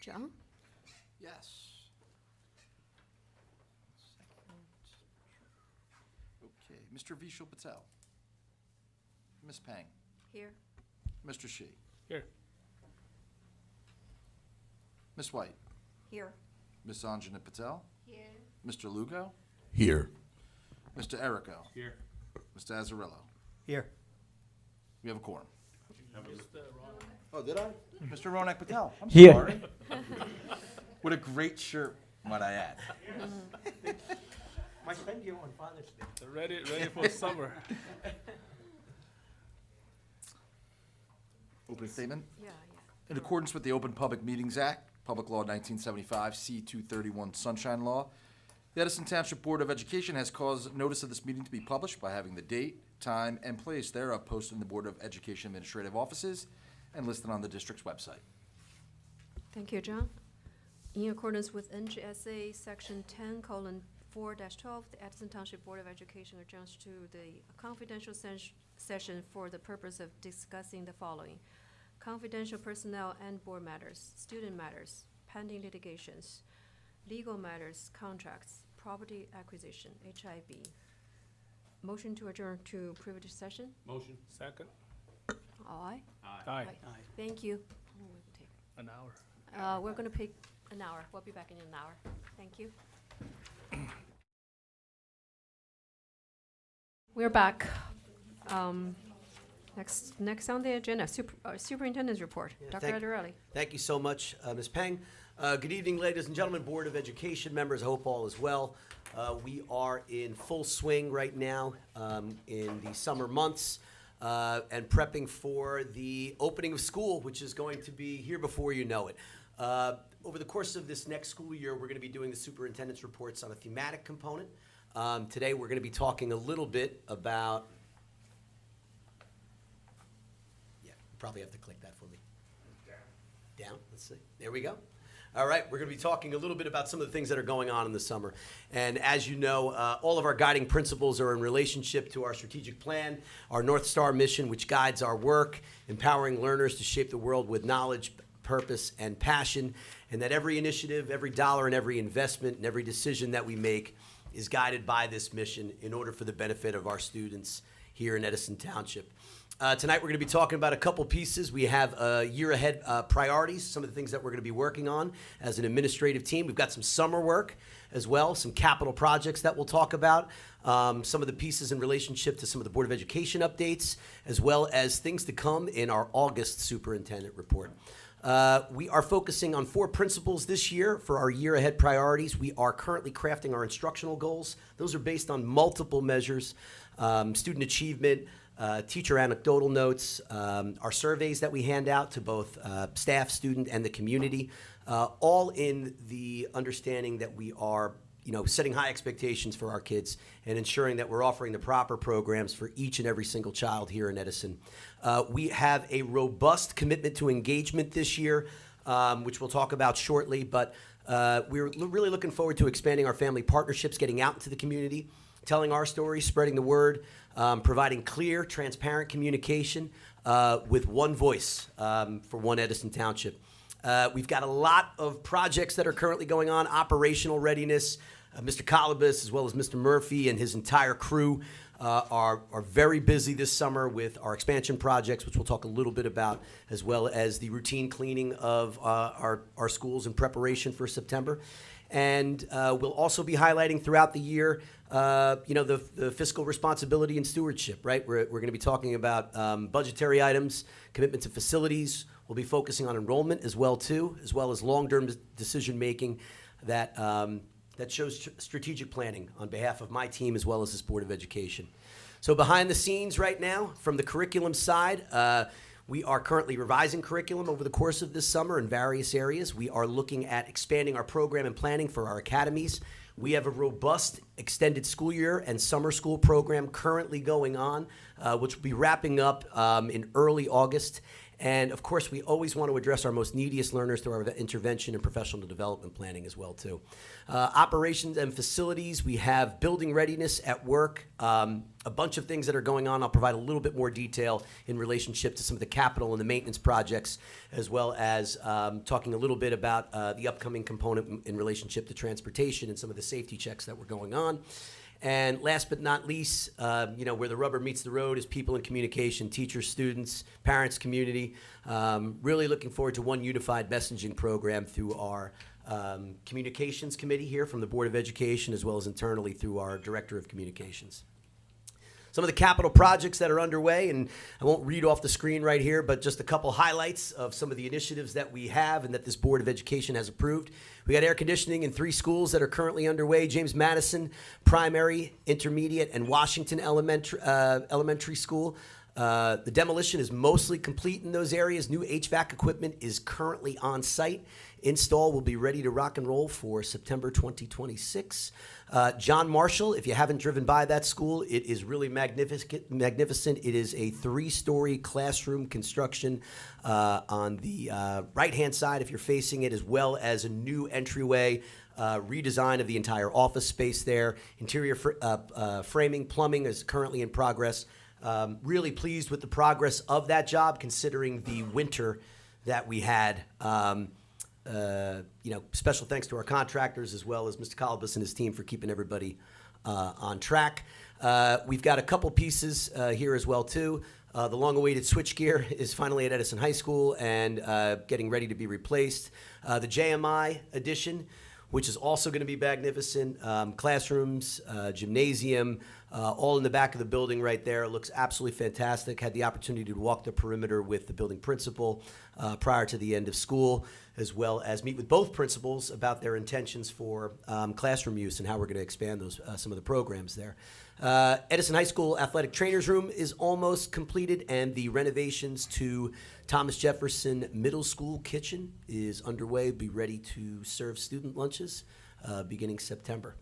John? Yes. Okay, Mr. Vishal Patel. Ms. Pang. Here. Mr. Shi. Here. Ms. White. Here. Ms. Anjana Patel. Here. Mr. Lugo. Here. Mr. Errico. Here. Mr. Azzarillo. Here. We have a quorum. Mr. Ron. Oh, did I? Mr. Ronak Patel. I'm Here. sorry. What a great shirt, might I add. My friend here on Father's Day. Ready for summer. Opening statement. Yeah. In accordance with the Open Public Meetings Act, Public Law 1975, C-231 Sunshine Law, the Edison Township Board of Education has caused notice of this meeting to be published by having the date, time, and place thereof posted in the Board of Education administrative offices and listed on the district's website. Thank you, John. In accordance with NJSA Section 10:4-12, the Edison Township Board of Education adjourns to the confidential session for the purpose of discussing the following: confidential personnel and board matters, student matters, pending litigations, legal matters, contracts, property acquisition, HIB. Motion to adjourn to privilege session? Motion. Second. All aye? Aye. Thank you. How long will it take? An hour. We're going to pick an hour. We'll be back in an hour. Thank you. We're back. Next on the agenda, Superintendent's report. Yeah, Dr. Adderelli. Thank you so much, Ms. Peng. Good evening, ladies and gentlemen, Board of Education members. I hope all is well. We are in full swing right now in the summer months and prepping for the opening of school, which is going to be here before you know it. Over the course of this next school year, we're going to be doing the superintendent's reports on a thematic component. Today, we're going to be talking a little bit about, probably have to click that for me. Down, let's see. There we go. All right, we're going to be talking a little bit about some of the things that are going on in the summer. And as you know, all of our guiding principles are in relationship to our strategic plan, our North Star mission, which guides our work, empowering learners to shape the world with knowledge, purpose, and passion, and that every initiative, every dollar, and every investment, and every decision that we make is guided by this mission in order for the benefit of our students here in Edison Township. Tonight we're going to be talking about a couple pieces. We have year ahead priorities, some of the things that we're going to be working on as an administrative team. We've got some summer work as well, some capital projects that we'll talk about, some of the pieces in relationship to some of the Board of Education updates, as well as things to come in our August superintendent report. We are focusing on 4 principles this year for our year ahead priorities. We are currently crafting our instructional goals. Those are based on multiple measures, student achievement, teacher anecdotal notes, our surveys that we hand out to both staff, student, and the community, all in the understanding that we are setting high expectations for our kids and ensuring that we're offering the proper programs for each and every single child here in Edison. We have a robust commitment to engagement this year, which we'll talk about shortly, but we're really looking forward to expanding our family partnerships, getting out into the community, telling our story, spreading the word, providing clear, transparent communication with one voice for one Edison Township. We've got a lot of projects that are currently going on, operational readiness. Mr. Colobus, as well as Mr. Murphy and his entire crew are very busy this summer with our expansion projects, which we'll talk a little bit about, as well as the routine cleaning of our schools in preparation for September. And we'll also be highlighting throughout the year, the fiscal responsibility and stewardship, right? We're going to be talking about budgetary items, commitment to facilities. We'll be focusing on enrollment as well, too, as well as long-term decision-making that shows strategic planning on behalf of my team as well as this Board of Education. So behind the scenes right now, from the curriculum side, we are currently revising curriculum over the course of this summer in various areas. We are looking at expanding our program and planning for our academies. We have a robust extended school year and summer school program currently going on, which will be wrapping up in early August. And of course, we always want to address our most neediest learners through our intervention and professional development planning as well, too. Operations and facilities, we have building readiness at work, a bunch of things that are going on. I'll provide a little bit more detail in relationship to some of the capital and the maintenance projects, as well as talking a little bit about the upcoming component in relationship to transportation and some of the safety checks that were going on. And last but not least, where the rubber meets the road is people and communication, teachers, students, parents, community. Really looking forward to one unified messaging program through our communications committee here from the Board of Education, as well as internally through our Director of Communications. Some of the capital projects that are underway, and I won't read off the screen right here, but just a couple highlights of some of the initiatives that we have and that this Board of Education has approved. We got air conditioning in 3 schools that are currently underway: James Madison Primary, Intermediate, and Washington Elementary School. The demolition is mostly complete in those areas. New HVAC equipment is currently on site. Install will be ready to rock and roll for September 2026. John Marshall, if you haven't driven by that school, it is really magnificent. It is a 3-story classroom construction on the right-hand side if you're facing it, as well as a new entryway, redesign of the entire office space there. Interior framing, plumbing is currently in progress. Really pleased with the progress of that job, considering the winter that we had. Special thanks to our contractors, as well as Mr. Colibus and his team for keeping everybody on track. We've got a couple pieces here as well, too. The long-awaited switchgear is finally at Edison High School and getting ready to be replaced. The JMI addition, which is also going to be magnificent. Classrooms, gymnasium, all in the back of the building right there. It looks absolutely fantastic. Had the opportunity to walk the perimeter with the building principal prior to the end of school, as well as meet with both principals about their intentions for classroom use and how we're going to expand those some of the programs there. Edison High School Athletic Trainers Room is almost completed, and the renovations to Thomas Jefferson Middle School kitchen is underway. Be ready to serve student lunches beginning September.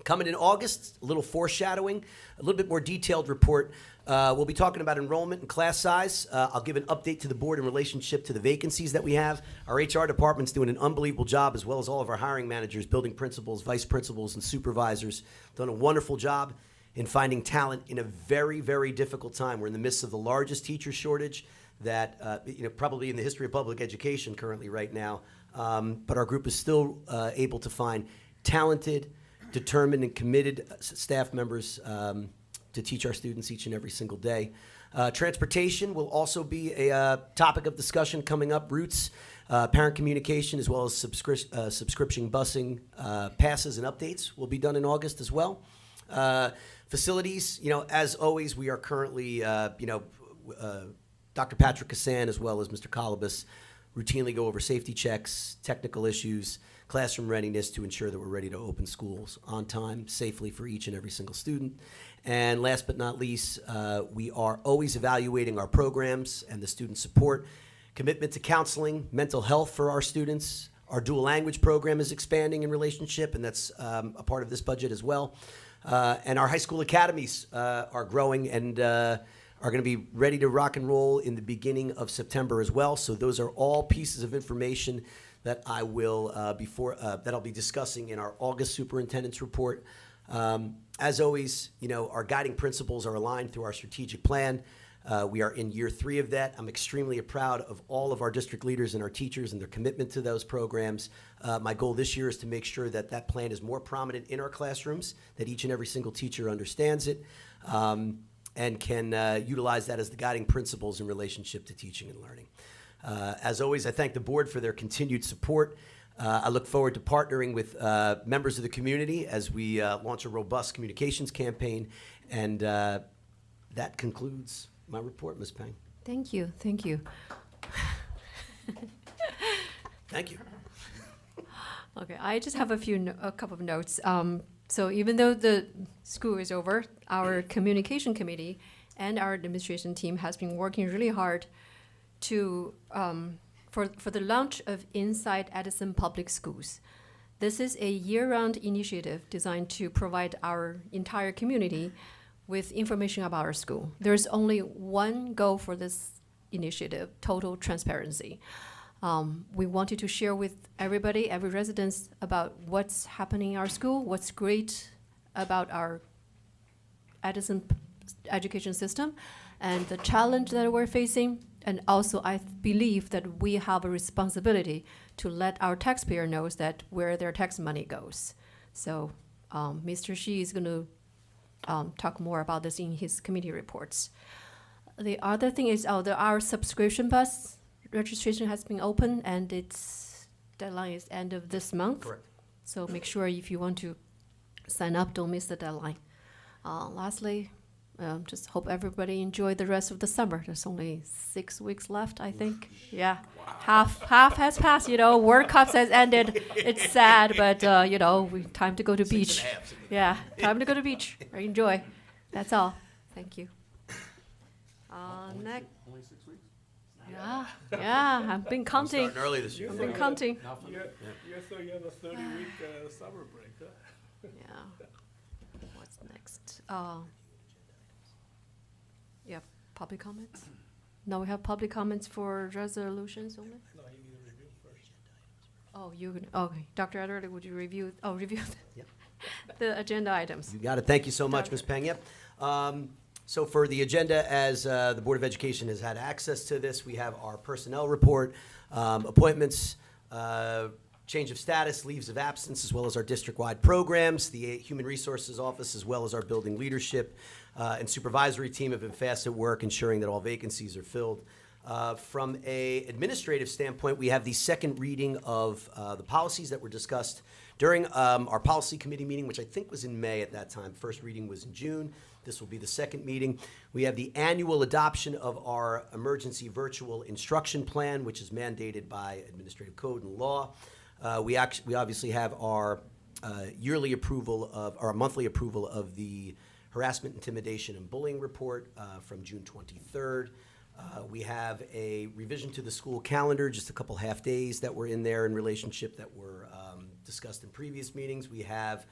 Coming in August, a little foreshadowing, a little bit more detailed report. We'll be talking about enrollment and class size. I'll give an update to the board in relationship to the vacancies that we have. Our HR department's doing an unbelievable job, as well as all of our hiring managers, building principals, vice principals, and supervisors. Done a wonderful job in finding talent in a very, very difficult time. We're in the midst of the largest teacher shortage that, probably in the history of public education currently right now. But our group is still able to find talented, determined, and committed staff members to teach our students each and every single day. Transportation will also be a topic of discussion coming up. Routes, parent communication, as well as subscription busing, passes and updates will be done in August as well. Facilities, as always, we are currently, Dr. Patrick Kassan, as well as Mr. Colibus, routinely go over safety checks, technical issues, classroom readiness to ensure that we're ready to open schools on time, safely for each and every single student. And last but not least, we are always evaluating our programs and the student support. Commitment to counseling, mental health for our students. Our dual language program is expanding in relationship, and that's a part of this budget as well. And our high school academies are growing and are going to be ready to rock and roll in the beginning of September as well. So those are all pieces of information that I will that I'll be discussing in our August superintendent's report. As always, our guiding principles are aligned through our strategic plan. We are in year 3 of that. I'm extremely proud of all of our district leaders and our teachers and their commitment to those programs. My goal this year is to make sure that that plan is more prominent in our classrooms, that each and every single teacher understands it, and can utilize that as the guiding principles in relationship to teaching and learning. As always, I thank the board for their continued support. I look forward to partnering with members of the community as we launch a robust communications campaign. And that concludes my report, Ms. Pang. Thank you. Thank you. Thank you. Okay, I just have a couple of notes. So even though the school is over, our communication committee and our administration team has been working really hard to for the launch of Inside Edison Public Schools. This is a year-round initiative designed to provide our entire community with information about our school. There's only one goal for this initiative, Total Transparency. We wanted to share with everybody, every resident, about what's happening in our school, what's great about our Edison education system, and the challenge that we're facing. And also, I believe that we have a responsibility to let our taxpayer knows that where their tax money goes. So Mr. Shi is going to talk more about this in his committee reports. The other thing is our subscription bus registration has been open, and its deadline is end of this month. Correct. So make sure if you want to sign up, don't miss the deadline. Lastly, just hope everybody enjoy the rest of the summer. There's only 6 weeks left, I think. Yeah, half has passed. World Cup has ended. It's sad, but time to go to beach. Yeah, time to go to beach. Enjoy. That's all. Thank you. Next. Only 6 weeks? Yeah, I've been counting. Starting early this year. I've been counting. You're you have a 30-week summer break, huh? Yeah. What's next? Yeah, public comments? No, we have public comments for resolutions only? No, you need to review first. Oh, okay. Dr. Adderley, would you review Yep. the agenda items? You got it. Thank you so much, Ms. Peng. Yep. So for the agenda, as the Board of Education has had access to this, we have our personnel report, appointments, change of status, leaves of absence, as well as our district-wide programs. The Human Resources Office, as well as our building leadership and supervisory team have been fast at work ensuring that all vacancies are filled. From an administrative standpoint, we have the second reading of the policies that were discussed during our policy committee meeting, which I think was in May at that time. First reading was in June. This will be the second meeting. We have the annual adoption of our emergency virtual instruction plan, which is mandated by administrative code and law. We obviously have our yearly approval of, or monthly approval of the harassment, intimidation, and bullying report from June 23rd. We have a revision to the school calendar, just a couple half days that were in there in relationship that were discussed in previous meetings. We have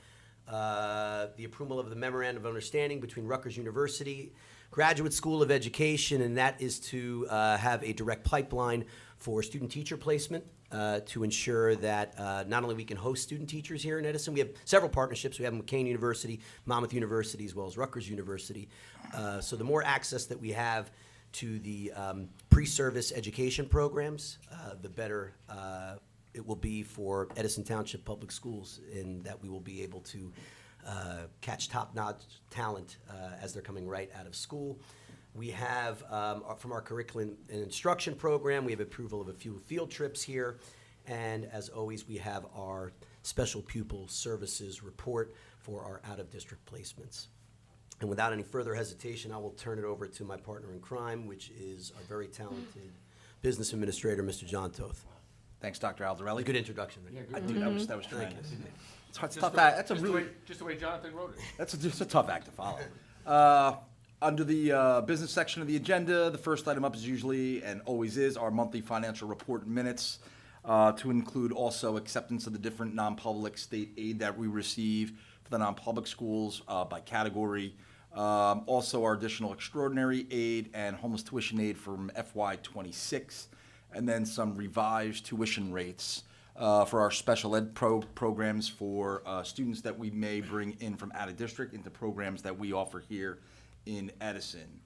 the approval of the memorandum of understanding between Rutgers University Graduate School of Education, and that is to have a direct pipeline for student teacher placement to ensure that not only we can host student teachers here in Edison, we have several partnerships. We have McCain University, Monmouth University, as well as Rutgers University. So the more access that we have to the pre-service education programs, the better it will be for Edison Township Public Schools, in that we will be able to catch top-notch talent as they're coming right out of school. We have, from our curriculum and instruction program, we have approval of a few field trips here. And as always, we have our special pupil services report for our out-of-district placements. And without any further hesitation, I will turn it over to my partner in crime, which is our very talented business administrator, Mr. John Toth. Thanks, Dr. Aldarelli. Good introduction. I do. That was tremendous. It's tough. That's Just the way Jonathan wrote it. That's just a tough act to follow. Under the business section of the agenda, the first item up is usually and always is our monthly financial report and minutes, to include also acceptance of the different non-public state aid that we receive for the non-public schools by category. Also our additional extraordinary aid and homeless tuition aid from FY26, and then some revised tuition rates for our special ed programs for students that we may bring in from out of district into programs that we offer here in Edison.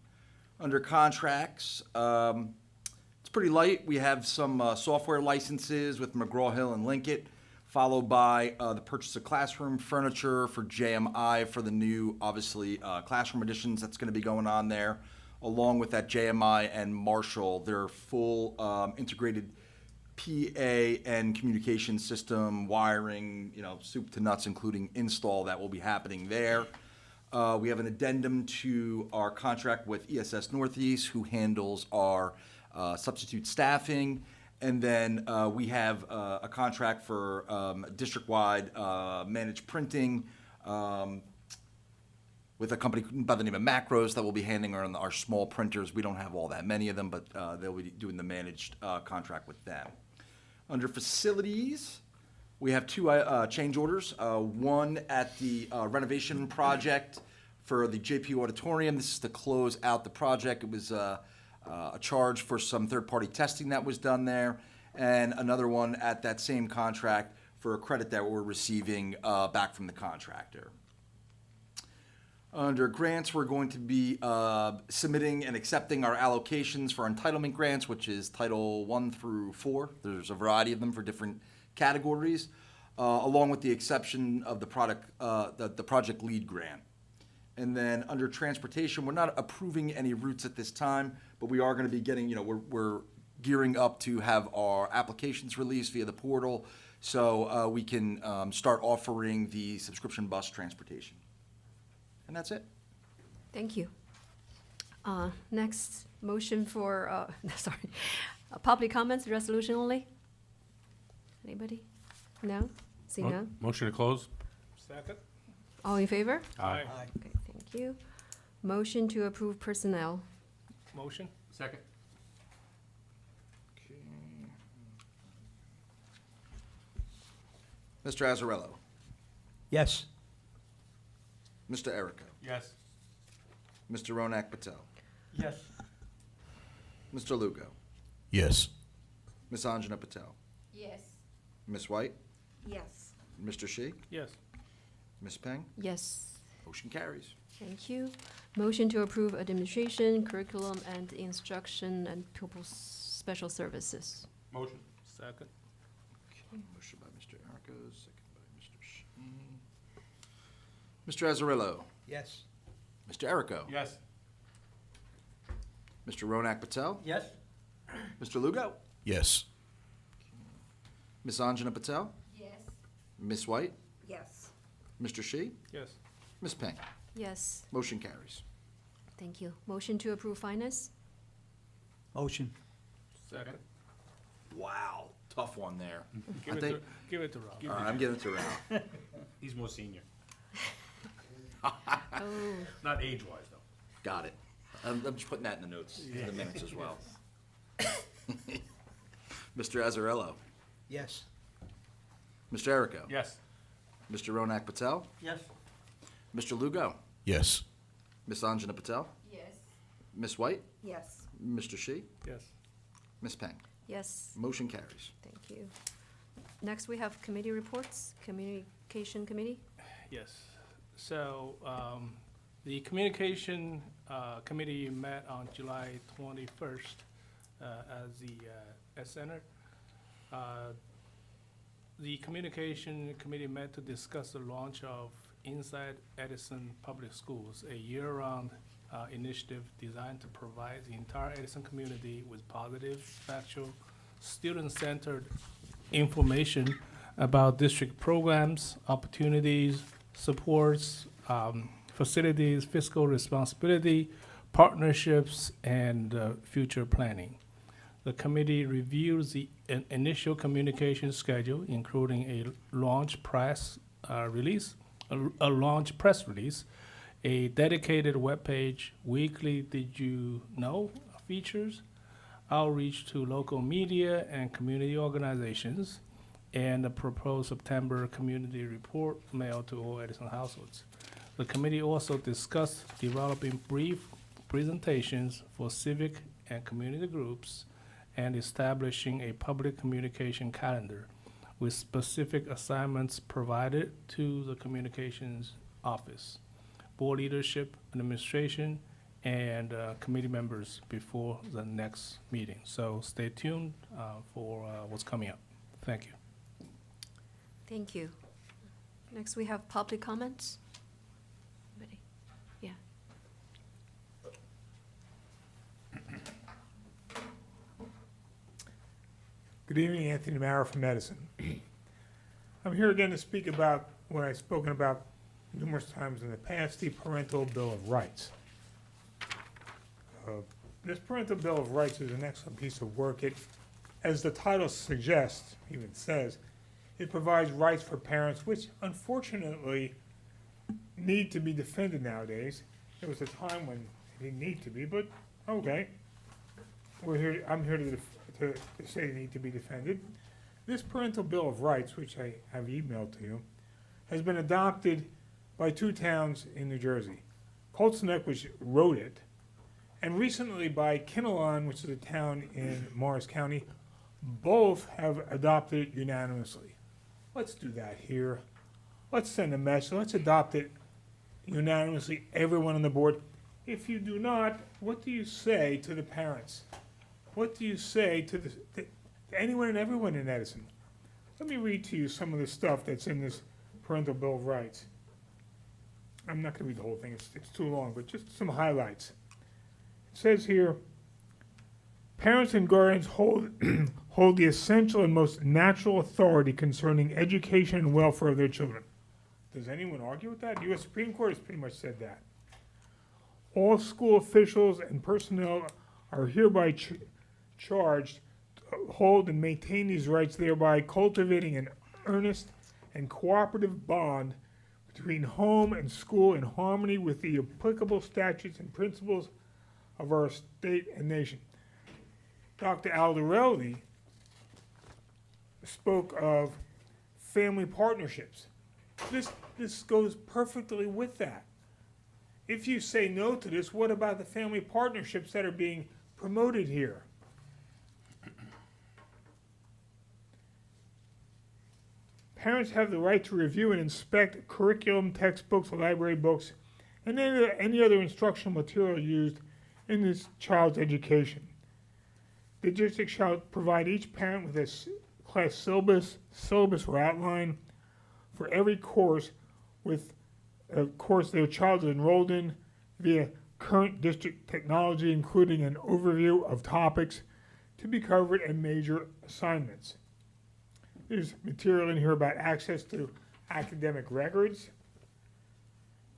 Under contracts, it's pretty light. We have some software licenses with McGraw-Hill and Linkit, followed by the purchase of classroom furniture for JMI for the new, obviously, classroom additions that's going to be going on there, along with that JMI and Marshall, their full integrated PA and communication system, wiring, soup to nuts, including install that will be happening there. We have an addendum to our contract with ESS Northeast, who handles our substitute staffing. And then we have a contract for district-wide managed printing with a company by the name of Macros that will be handling our small printers. We don't have all that many of them, but they'll be doing the managed contract with them. Under facilities, we have two change orders. One at the renovation project for the JP Auditorium. This is to close out the project. It was a charge for some third-party testing that was done there, and another one at that same contract for a credit that we're receiving back from the contractor. Under grants, we're going to be submitting and accepting our allocations for our entitlement grants, which is Title 1 through 4. There's a variety of them for different categories, along with the exception of the project lead grant. And then under transportation, we're not approving any routes at this time, but we are going to be getting, we're gearing up to have our applications released via the portal, so we can start offering the subscription bus transportation. And that's it. Thank you. Next, motion for, public comments, resolution only? Anybody? No? See none? Motion to close? Second? All in favor? Aye. Okay, thank you. Motion to approve personnel. Motion? Second. Mr. Azzarello. Yes. Mr. Errico. Yes. Mr. Ronak Patel. Yes. Mr. Lugo. Yes. Ms. Anjana Patel. Yes. Ms. White. Yes. Mr. Shi. Yes. Ms. Peng. Yes, Motion carries. thank you. Motion to approve administration, curriculum, and instruction and pupil special services. Motion. Second? Motion by Mr. Errico, second by Mr. Shi. Mr. Azzarello. Yes. Mr. Errico. Yes. Mr. Ronak Patel. Yes. Mr. Lugo. Yes. Ms. Anjana Patel. Yes. Ms. White. Yes. Mr. Shi. Yes. Ms. Peng. Yes, Motion carries. thank you. Motion to approve finance. Motion. Second? Wow, tough one there. Give it think- to, give it to Rob. All right, I'm giving it to Ralph. He's more senior. Oh, Not age-wise, though. Got it. I'm just putting that in the notes, in the minutes as well. Mr. Azzarello. Yes. Mr. Errico. Yes. Mr. Ronak Patel. Yes. Mr. Lugo. Yes. Ms. Anjana Patel. Yes. Ms. White. Yes. Mr. Shi. Yes. Ms. Peng. yes, Motion carries. thank you. Next, we have committee reports, communication committee. Yes. So, the communication committee met on July 21st as the at Center. The communication committee met to discuss the launch of Inside Edison Public Schools, a year-round initiative designed to provide the entire Edison community with positive, factual, student-centered information about district programs, opportunities, supports, facilities, fiscal responsibility, partnerships, and future planning. The committee reviews the initial communication schedule, including a launch press release, a dedicated webpage, weekly Did You Know features, outreach to local media and community organizations, and the proposed September community report mailed to all Edison households. The committee also discussed developing brief presentations for civic and community groups and establishing a public communication calendar with specific assignments provided to the communications office, board leadership, administration, and committee members before the next meeting. So stay tuned for what's coming up. Thank you. Thank you. Next, we have public comments. Anybody? Yeah. Good evening, Anthony Mara from Edison. I'm here again to speak about what I've spoken about numerous times in the past, the Parental Bill of Rights. This Parental Bill of Rights is an excellent piece of work. It, as the title suggests, even says, it provides rights for parents which unfortunately need to be defended nowadays. There was a time when they didn't need to be, but okay. I'm here to say they need to be defended. This Parental Bill of Rights, which I have emailed to you, has been adopted by two towns in New Jersey. Colts Neck, which wrote it, and recently by Kinnelon, which is a town in Morris County. Both have adopted it unanimously. Let's do that here. Let's send a message. Let's adopt it unanimously, everyone on the board. If you do not, what do you say to the parents? What do you say to anyone and everyone in Edison? Let me read to you some of the stuff that's in this Parental Bill of Rights. I'm not going to read the whole thing. It's too long, but just some highlights. It says here, parents and guardians hold hold the essential and most natural authority concerning education and welfare of their children. Does anyone argue with that? The U.S. Supreme Court has pretty much said that. All school officials and personnel are hereby charged to hold and maintain these rights, thereby cultivating an earnest and cooperative bond between home and school in harmony with the applicable statutes and principles of our state and nation. Dr. Aldarelli spoke of family partnerships. This goes perfectly with that. If you say no to this, what about the family partnerships that are being promoted here? Parents have the right to review and inspect curriculum, textbooks, library books, and any other instructional material used in this child's education. The district shall provide each parent with a class syllabus or outline for every course their child is enrolled in via current district technology, including an overview of topics to be covered and major assignments. There's material in here about access to academic records.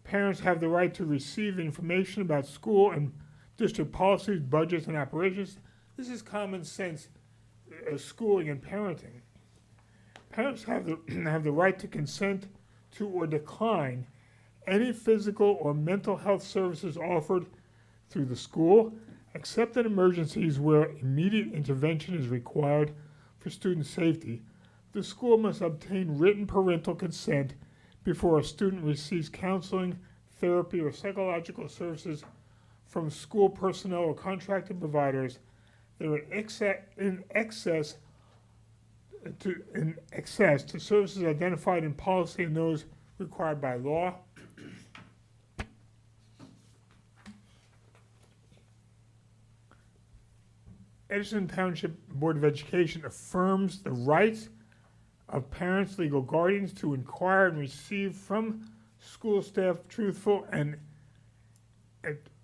Parents have the right to receive information about school and district policies, budgets, and operations. This is common sense schooling and parenting. Parents have the right to consent to or decline any physical or mental health services offered through the school, except in emergencies where immediate intervention is required for student safety. The school must obtain written parental consent before a student receives counseling, therapy, or psychological services from school personnel or contracted providers that are in excess to services identified in policy and those required by law. Edison Township Board of Education affirms the rights of parents, legal guardians to inquire and receive from school staff truthful and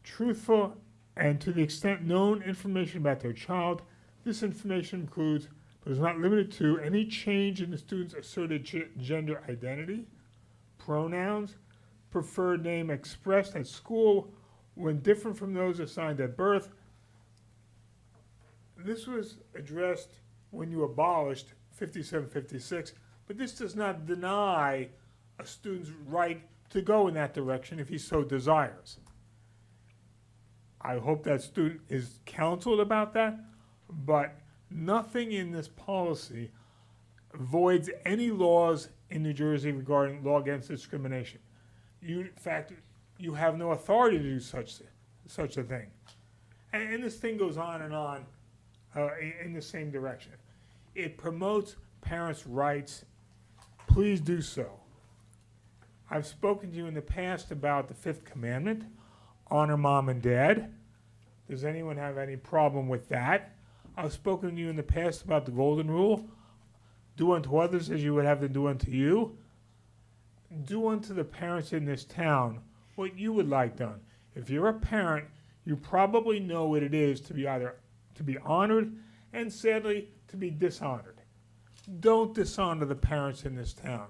to the extent known information about their child. This information includes, but is not limited to, any change in the student's asserted gender identity, pronouns, preferred name expressed at school when different from those assigned at birth. This was addressed when you abolished 5756, but this does not deny a student's right to go in that direction if he so desires. I hope that student is counseled about that, but nothing in this policy voids any laws in New Jersey regarding law against discrimination. In fact, you have no authority to do such a thing. And this thing goes on and on in the same direction. It promotes parents' rights. Please do so. I've spoken to you in the past about the Fifth Commandment, honor mom and dad. Does anyone have any problem with that? I've spoken to you in the past about the Golden Rule, do unto others as you would have them do unto you. Do unto the parents in this town what you would like done. If you're a parent, you probably know what it is to be either to be honored and sadly to be dishonored. Don't dishonor the parents in this town.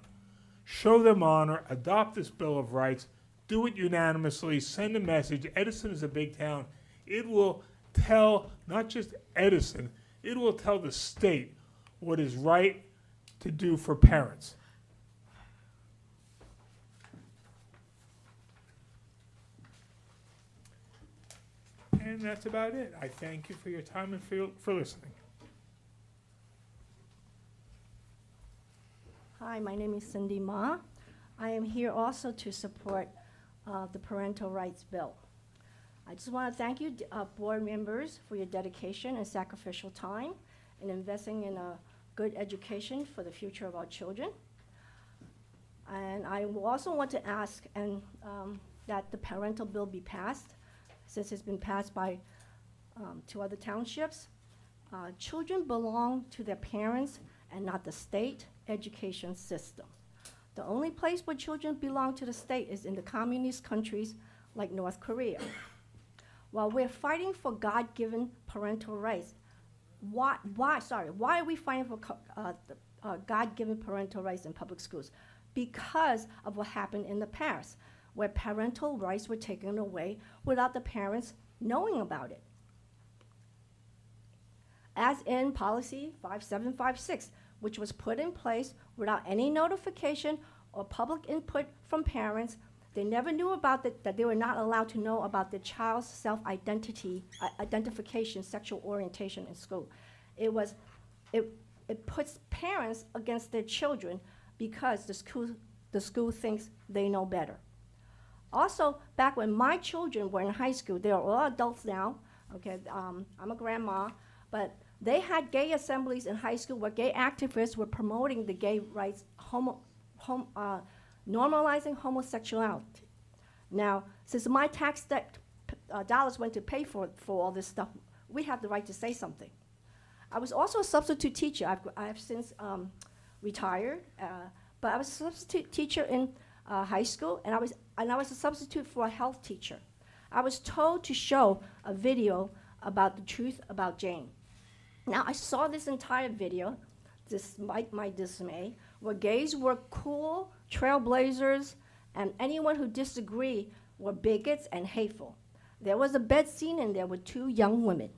Show them honor, adopt this Bill of Rights, do it unanimously, send a message. Edison is a big town. It will tell not just Edison, it will tell the state what is right to do for parents. And that's about it. I thank you for your time and for listening. Hi, my name is Cindy Ma. I am here also to support the Parental Rights Bill. I just want to thank you, board members, for your dedication and sacrificial time in investing in a good education for the future of our children. And I also want to ask that the parental bill be passed, since it's been passed by 2 other townships. Children belong to their parents and not the state education system. The only place where children belong to the state is in the communist countries like North Korea. While we're fighting for God-given parental rights, why are we fighting for God-given parental rights in public schools? Because of what happened in the past, where parental rights were taken away without the parents knowing about it. As in policy 5756, which was put in place without any notification or public input from parents. They never knew about that they were not allowed to know about the child's self-identification, sexual orientation in school. It puts parents against their children because the school thinks they know better. Also, back when my children were in high school, they are all adults now, okay, I'm a grandma, but they had gay assemblies in high school where gay activists were promoting the gay rights, normalizing homosexuality. Now, since my tax dollars went to pay for all this stuff, we have the right to say something. I was also a substitute teacher. I have since retired, but I was a substitute teacher in high school, and I was a substitute for a health teacher. I was told to show a video about the truth about Jane. Now, I saw this entire video, despite my dismay, where gays were cool, trailblazers, and anyone who disagreed were bigots and hateful. There was a bed scene in there with 2 young women.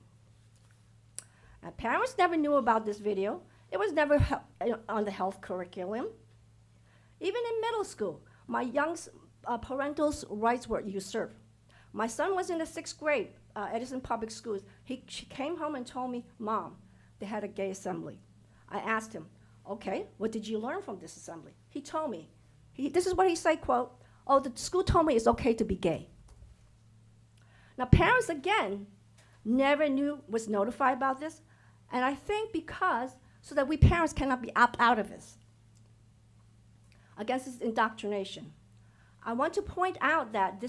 Parents never knew about this video. It was never on the health curriculum. Even in middle school, my young parental rights were usurped. My son was in the 6th grade, Edison Public Schools. She came home and told me, Mom, they had a gay assembly. I asked him, okay, what did you learn from this assembly? He told me, this is what he said, quote, oh, the school told me it's okay to be gay. Now, parents, again, never was notified about this, and I think so that we parents cannot be opt out of this, against this indoctrination. I want to point out that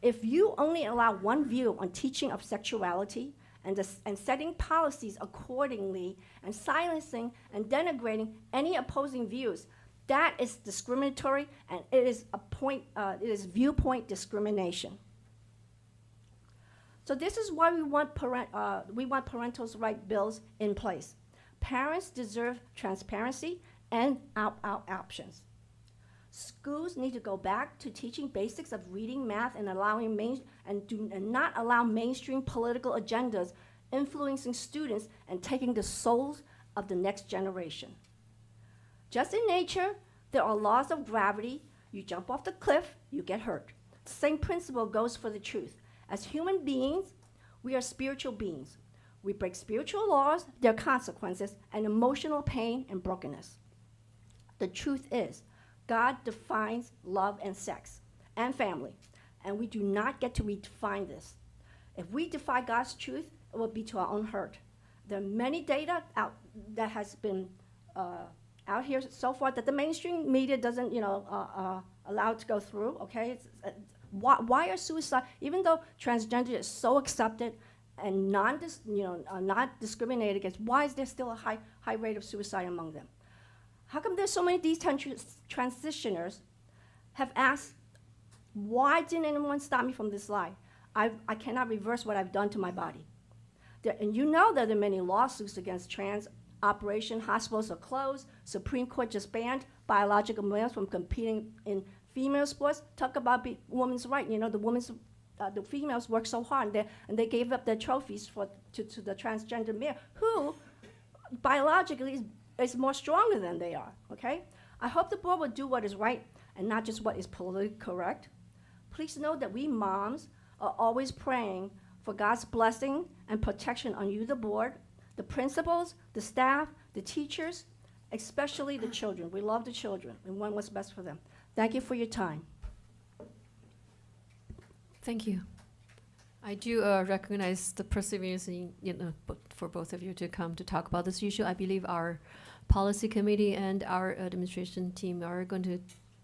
if you only allow one view on teaching of sexuality and setting policies accordingly and silencing and denigrating any opposing views, that is discriminatory, and it is viewpoint discrimination. So this is why we want parental rights bills in place. Parents deserve transparency and options. Schools need to go back to teaching basics of reading, math, and not allow mainstream political agendas influencing students and taking the souls of the next generation. Just in nature, there are laws of gravity. You jump off the cliff, you get hurt. The same principle goes for the truth. As human beings, we are spiritual beings. We break spiritual laws, there are consequences, and emotional pain and brokenness. The truth is, God defines love and sex and family, and we do not get to redefine this. If we defy God's truth, it will be to our own hurt. There are many data that has been out here so far that the mainstream media doesn't, allow to go through. Okay, why are suicide? Even though transgender is so accepted and not discriminated against, why is there still a high rate of suicide among them? How come there's so many of these transitioners have asked, why didn't anyone stop me from this lie? I cannot reverse what I've done to my body. And you know that there are many lawsuits against trans operation. Hospitals are closed. Supreme Court just banned biological males from competing in female sports. Talk about women's right. The females work so hard, and they gave up their trophies to the transgender male, who biologically is more stronger than they are, okay? I hope the board will do what is right and not just what is politically correct. Please know that we moms are always praying for God's blessing and protection on you, the board, the principals, the staff, the teachers, especially the children. We love the children and want what's best for them. Thank you for your time. Thank you. I do recognize the perseverance for both of you to come to talk about this issue. I believe our policy committee and our administration team are going to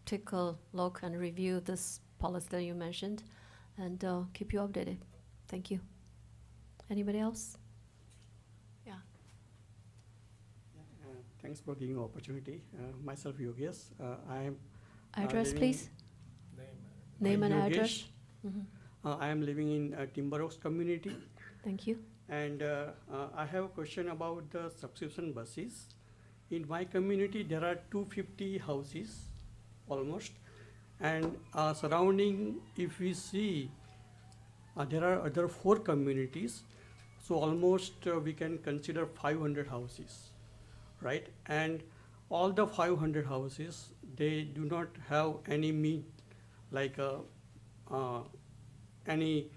take a look and review this policy that you mentioned and keep you updated. Thank you. Anybody else? Yeah. Thanks for giving opportunity. Myself Yogesh. I am Address, living- please. Name and Yogesh. address. Mhm. I am living in Timber Oaks community, Thank you. and I have a question about the subscription buses. In my community, there are 250 houses, almost, and surrounding, if we see, there are other 4 communities, so almost we can consider 500 houses, right? And all the 500 houses, they do not have any like any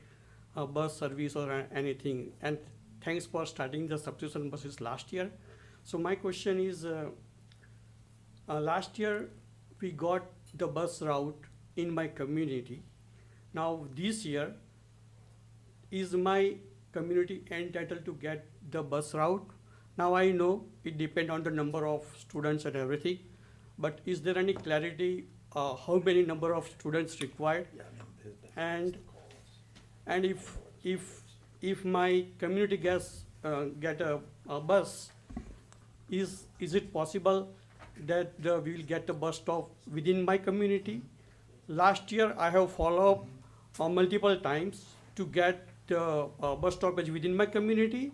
bus service or anything. And thanks for starting the subscription buses last year. So my question is, last year we got the bus route in my community. Now this year, is my community entitled to get the bus route? Now I know it depends on the number of students and everything, but is there any clarity how many number of students required? And if my community get a bus, is it possible that we will get a bus stop within my community? Last year I have followed up multiple times to get the bus stoppage within my community,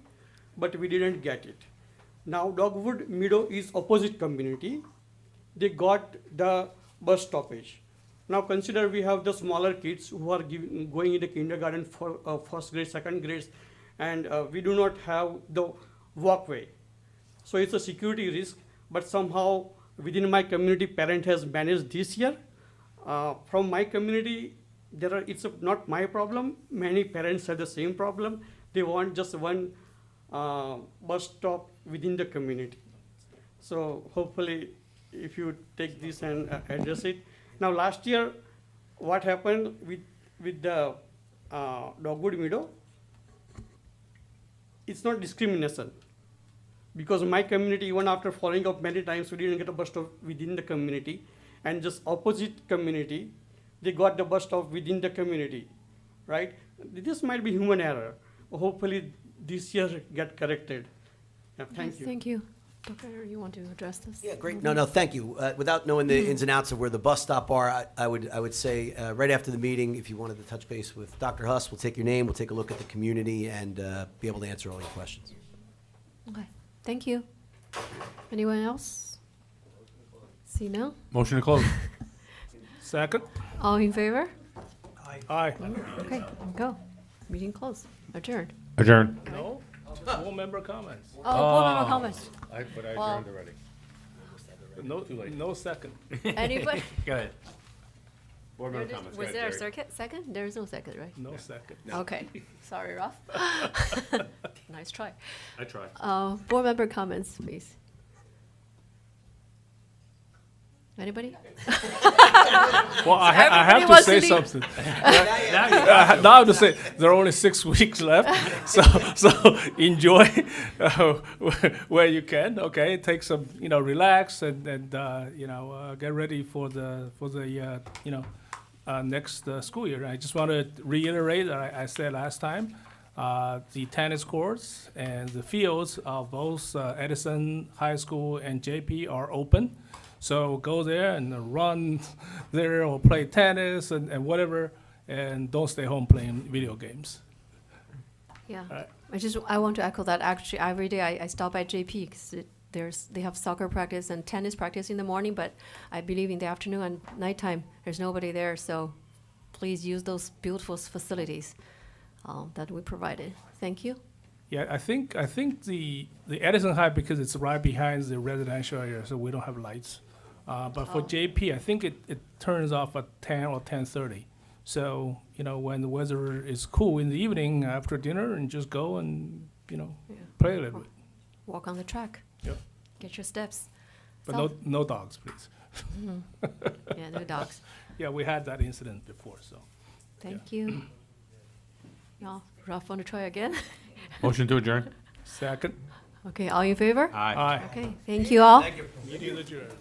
but we didn't get it. Now Dogwood Meadow is opposite community. They got the bus stoppage. Now consider we have the smaller kids who are going in the kindergarten for first grade, second grades, and we do not have the walkway. So it's a security risk, but somehow within my community, parent has managed this year. From my community, it's not my problem. Many parents have the same problem. They want just one bus stop within the community. So hopefully, if you take this and address it. Now last year, what happened with the Dogwood Meadow? It's not discrimination, because my community, even after following up many times, we didn't get a bus stop within the community, and just opposite community, they got the bus stop within the community, right? This might be human error. Hopefully this year get corrected. Yeah, thank you. Thank you. Dr. You want to address this? Yeah, great. No, thank you. Without knowing the ins and outs of where the bus stop are, I would say right after the meeting, if you wanted to touch base with Dr. Huss, we'll take your name, we'll take a look at the community, and be able to answer all your questions. Okay. Thank you. Anyone else? See no? Motion to close. Second? All in favor? Aye. Okay, go. Meeting closed. Adjourned. Adjourn. No? Full member comments. Oh, board member comments. But I Well- adjourned already. No, no second. Anybody? Go ahead. Board member comments. Go Was ahead, there a Jerry. second? There is no second, right? No second. Okay. Sorry, Ralph. Nice try. I tried. Board member comments, please. Anybody? Well, I have Everybody to wants say to leave. something. Now I have to say, there are only 6 weeks left, so enjoy where you can. Okay, take some, relax and get ready for the next school year. I just want to reiterate that I said last time, the tennis courts and the fields of both Edison High School and JP are open. So go there and run there or play tennis and whatever, and don't stay home playing video games. Yeah. Alright. I want to echo that. Actually, every day I stop at JP because they have soccer practice and tennis practice in the morning, but I believe in the afternoon and nighttime there's nobody there. So please use those beautiful facilities that we provided. Thank you. Yeah, I think the Edison High, because it's right behind the residential area, so we don't have lights. But for JP, I think it turns off at 10 or 10:30. So when the weather is cool in the evening after dinner, and just go and play a little bit. Walk on the track. Yep. Get your steps. But So- no dogs, please. Yeah, no dogs. Yeah, we had that incident before, so. Thank you. Y'all, Ralph, want to try again? Motion to adjourn. Second. Okay, all in favor? Aye. Aye. Okay, thank you all. Thank you. Meeting adjourned.